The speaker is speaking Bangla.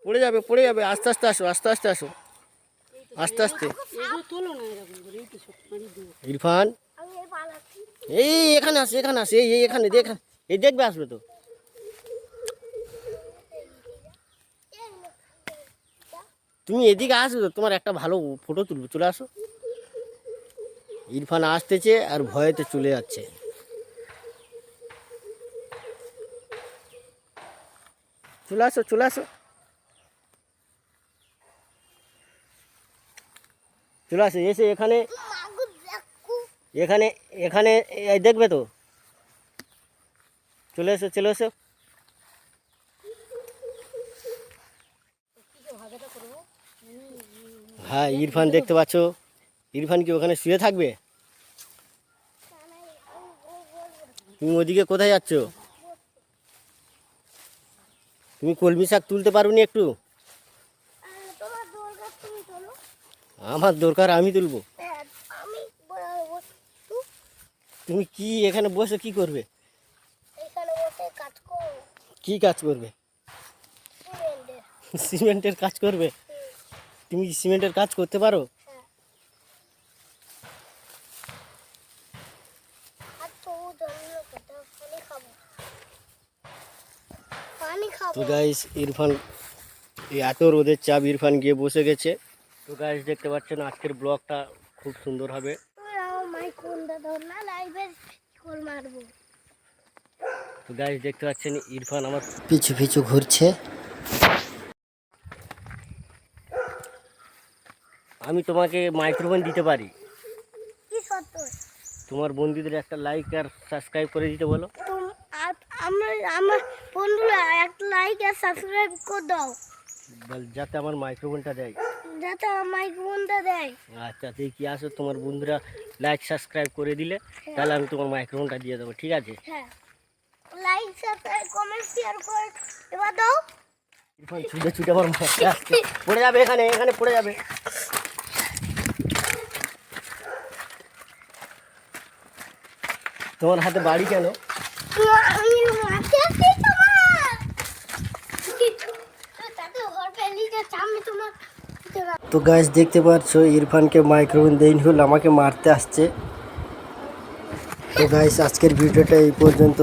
পড়ে যাবে, আস্তে আস্তে আসো, আস্তে আস্তে আসো, আস্তে আস্তে। ইরফান এই এখানে আসে, এখানে আসে, এই এখানে দেখান, এই দেখবে আসবে তো। তুমি এদিকে আসো তো, তোমার একটা ভালো ফটো তুলবো, চলে আসো। ইরফান আসতেছে আর ভয়েতে চলে যাচ্ছে। চলে আসো, চলে আসো, চলে আসো, এসে এখানে এখানে এখানে দেখবে তো, চলে এসো, চলে এসো। হ্যাঁ, ইরফান দেখতে পাচ্ছ, ইরফান কি ওখানে শুয়ে থাকবে? তুমি ওদিকে কোথায় যাচ্ছ? তুমি কলমি শাক তুলতে পারোনি একটু? আমার দরকার, আমি তুলবো। তুমি কি এখানে বসে কি করবে? কি কাজ করবে? সিমেন্টের কাজ করবে? তুমি কি সিমেন্টের কাজ করতে পারো? তো গাইস, ইরফান এত রোদের চাপ, ইরফান গিয়ে বসে গেছে। তো গাইস দেখতে পাচ্ছেন আজকের ব্লগটা খুব সুন্দর হবে। তো গাইস দেখতে পাচ্ছেন ইরফান আমার পিছু পিছু ঘুরছে। আমি তোমাকে মাইক্রোফোন দিতে পারি, তোমার বন্ধুদের একটা লাইক আর সাবস্ক্রাইব করে দিতে বলো। আমার বন্ধুরা একটা লাইক আর সাবস্ক্রাইব করে দাও, যাতে আমার মাইক্রোফোনটা দেয়। আচ্ছা, তুই কি আসো, তোমার বন্ধুরা লাইক সাবস্ক্রাইব করে দিলে তাহলে আমি তোমার মাইক্রোফোনটা দিয়ে দেবো, ঠিক আছে? হ্যাঁ, লাইক সাবস্ক্রাইব কমেন্ট শেয়ার করে এবার দাও। ইরফান ছুটে ছুটে আমার মারতে আসছে, পড়ে যাবে, এখানে এখানে পড়ে যাবে। তোমার হাতে বাড়ি কেন? তো গাইস দেখতে পাচ্ছ ইরফানকে মাইক্রোফোন দেইনি হল আমাকে মারতে আসছে। তো গাইস আজকের ভিডিওটা এই পর্যন্ত।